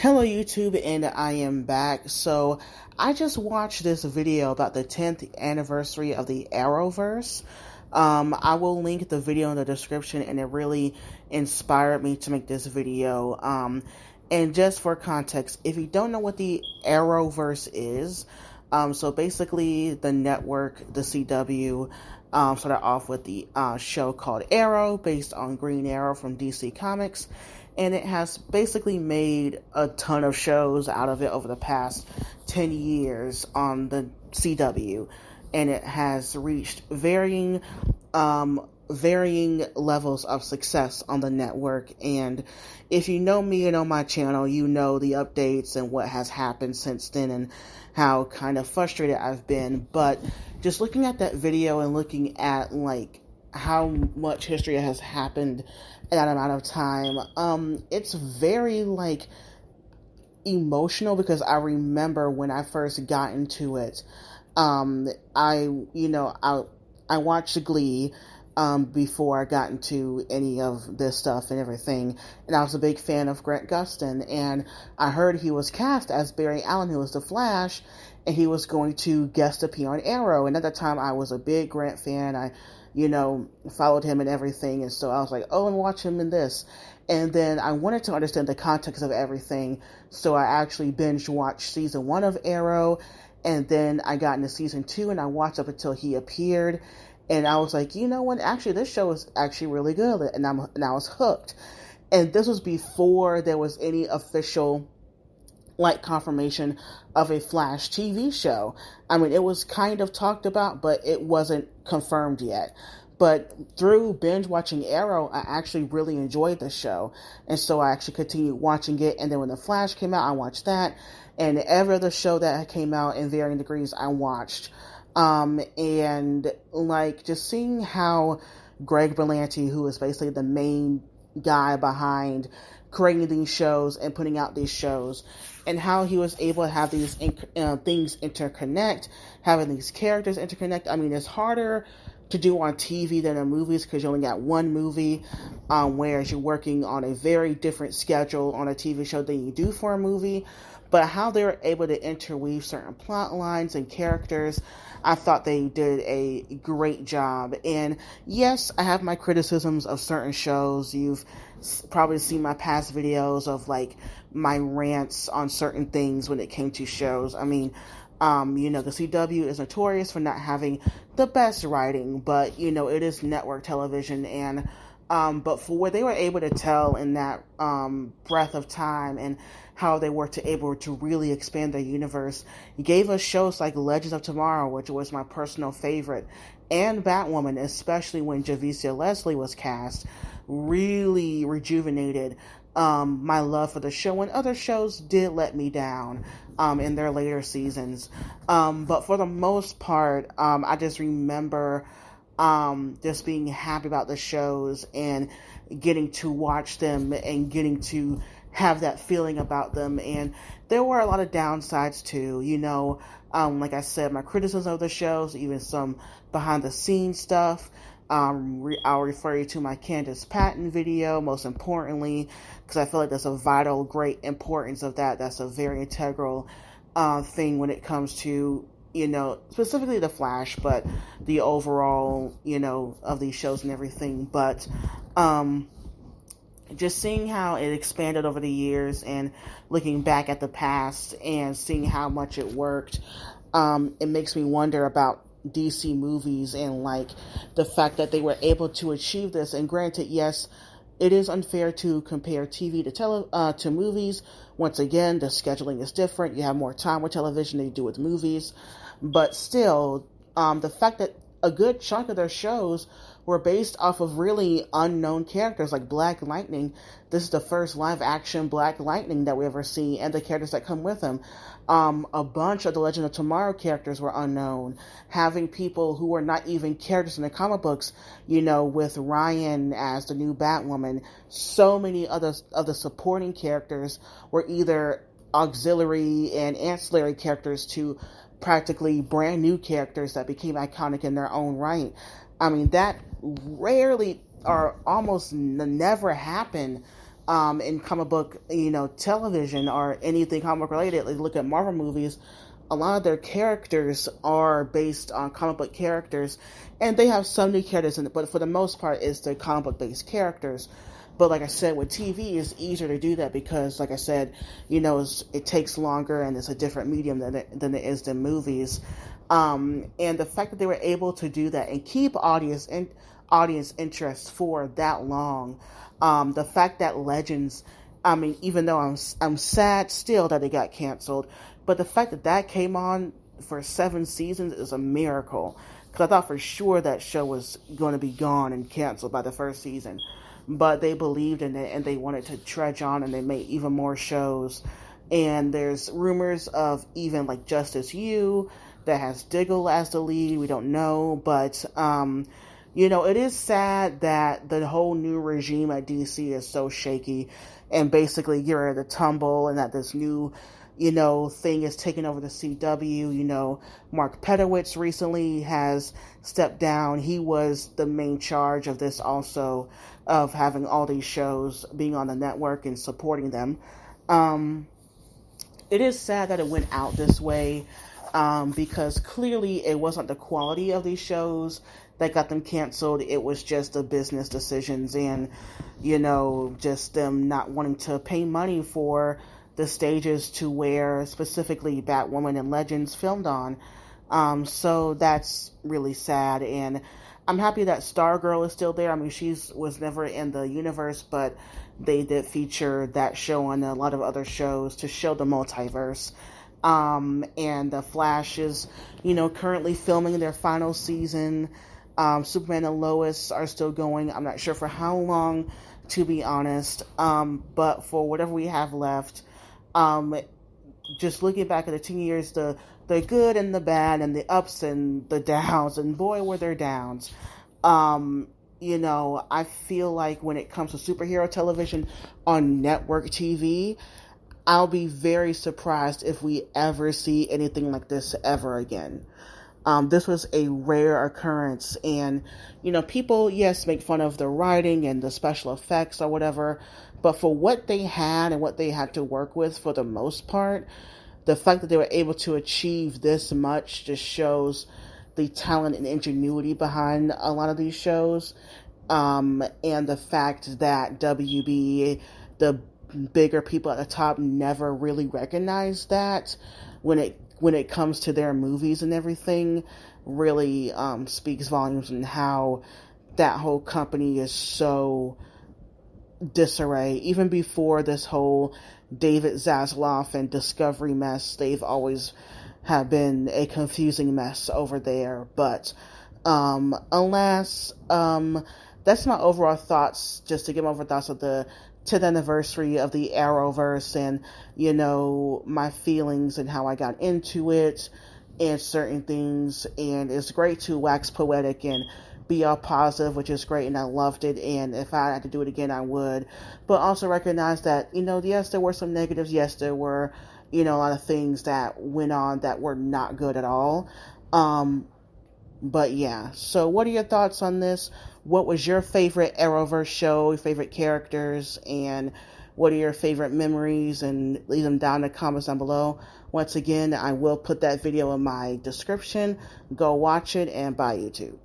Hello YouTube, and I am back. So I just watched this video about the 10th anniversary of the Arrowverse. I will link the video in the description, and it really inspired me to make this video. And just for context, if you don't know what the Arrowverse is, so basically the network, the CW, started off with the show called Arrow, based on Green Arrow from DC Comics. And it has basically made a ton of shows out of it over the past 10 years on the CW. And it has reached varying levels of success on the network. And if you know me and know my channel, you know the updates and what has happened since then and how kind of frustrated I've been. But just looking at that video and looking at like how much history has happened in that amount of time, it's very like emotional, because I remember when I first got into it, I watched Glee before I got into any of this stuff and everything, and I was a big fan of Grant Gustin, and I heard he was cast as Barry Allen, who was the Flash, and he was going to guest appear on Arrow. And at that time I was a big Grant fan. I followed him and everything. And so I was like, oh, and watch him in this. And then I wanted to understand the context of everything. So I actually binge watched season 1 of Arrow. And then I got into season 2 and I watched up until he appeared. And I was like, you know what? Actually, this show is actually really good. And I was hooked. And this was before there was any official confirmation of a Flash TV show. I mean, it was kind of talked about, but it wasn't confirmed yet. But through binge watching Arrow, I actually really enjoyed the show. And so I actually continued watching it. And then when The Flash came out, I watched that. And every other show that came out in varying degrees, I watched. And like just seeing how Greg Berlanti, who is basically the main guy behind creating these shows and putting out these shows, and how he was able to have these things interconnect, having these characters interconnect. I mean, it's harder to do on TV than in movies, because you only got one movie, whereas you're working on a very different schedule on a TV show than you do for a movie. But how they were able to interweave certain plot lines and characters, I thought they did a great job. And yes, I have my criticisms of certain shows. You've probably seen my past videos of like my rants on certain things when it came to shows. I mean, the CW is notorious for not having the best writing, but it is network television. And but for what they were able to tell in that breath of time, and how they were able to really expand their universe, gave us shows like Legends of Tomorrow, which was my personal favorite, and Batwoman, especially when Javicia Leslie was cast, really rejuvenated my love for the show, and other shows did let me down in their later seasons. But for the most part, I just remember just being happy about the shows and getting to watch them and getting to have that feeling about them. And there were a lot of downsides too, like I said, my criticism of the shows, even some behind the scenes stuff. I'll refer you to my Candace Patton video, most importantly, because I feel like there's a vital, great importance of that. That's a very integral thing when it comes to, specifically The Flash, but the overall, of these shows and everything. But just seeing how it expanded over the years and looking back at the past and seeing how much it worked, it makes me wonder about DC movies and like the fact that they were able to achieve this. And granted, yes, it is unfair to compare TV to movies. Once again, the scheduling is different. You have more time with television than you do with movies. But still, the fact that a good chunk of their shows were based off of really unknown characters, like Black Lightning. This is the first live-action Black Lightning that we ever see, and the characters that come with him. A bunch of the Legend of Tomorrow characters were unknown. Having people who were not even characters in the comic books, with Ryan as the new Batwoman. So many other of the supporting characters were either auxiliary and ancillary characters to practically brand new characters that became iconic in their own right. I mean, that rarely or almost never happened in comic book, television or anything comic book related. Like look at Marvel movies, a lot of their characters are based on comic book characters, and they have some new characters in it, but for the most part, it's the comic book based characters. But like I said, with TV, it's easier to do that because, like I said, it takes longer and it's a different medium than it is than movies. And the fact that they were able to do that and keep audience interest for that long, the fact that Legends, I mean, even though I'm sad still that it got canceled, but the fact that that came on for 7 seasons is a miracle. Because I thought for sure that show was going to be gone and canceled by the first season. But they believed in it and they wanted to trudge on, and they made even more shows. And there's rumors of even like Justice U that has Diggle as the lead. We don't know. But, it is sad that the whole new regime at DC is so shaky and basically get rid of the tumble, and that this new thing is taking over the CW. Mark Pedowitz recently has stepped down. He was the main charge of this also, of having all these shows being on the network and supporting them. It is sad that it went out this way, because clearly it wasn't the quality of these shows that got them canceled. It was just the business decisions and, just them not wanting to pay money for the stages to where specifically Batwoman and Legends filmed on. So that's really sad. And I'm happy that Stargirl is still there. I mean, she was never in the universe, but they did feature that show on a lot of other shows to show the multiverse. And the Flash is, currently filming their final season. Superman and Lois are still going. I'm not sure for how long, to be honest. But for whatever we have left, just looking back at the 10 years, the good and the bad and the ups and the downs, and boy, were there downs. I feel like when it comes to superhero television on network TV, I'll be very surprised if we ever see anything like this ever again. This was a rare occurrence, and, people, yes, make fun of the writing and the special effects or whatever, but for what they had and what they had to work with for the most part, the fact that they were able to achieve this much just shows the talent and ingenuity behind a lot of these shows, and the fact that WB, the bigger people at the top, never really recognized that when it comes to their movies and everything, really speaks volumes on how that whole company is so disarray. Even before this whole David Zaslav and Discovery mess, they've always have been a confusing mess over there. But alas, that's my overall thoughts, just to give my overall thoughts of the 10th anniversary of the Arrowverse, and my feelings and how I got into it and certain things. And it's great to wax poetic and be all positive, which is great, and I loved it, and if I had to do it again, I would. But also recognize that, yes, there were some negatives. Yes, there were, a lot of things that went on that were not good at all. But yeah, so what are your thoughts on this? What was your favorite Arrowverse show, your favorite characters, and what are your favorite memories? And leave them down in the comments down below. Once again, I will put that video in my description. Go watch it, and bye, YouTube.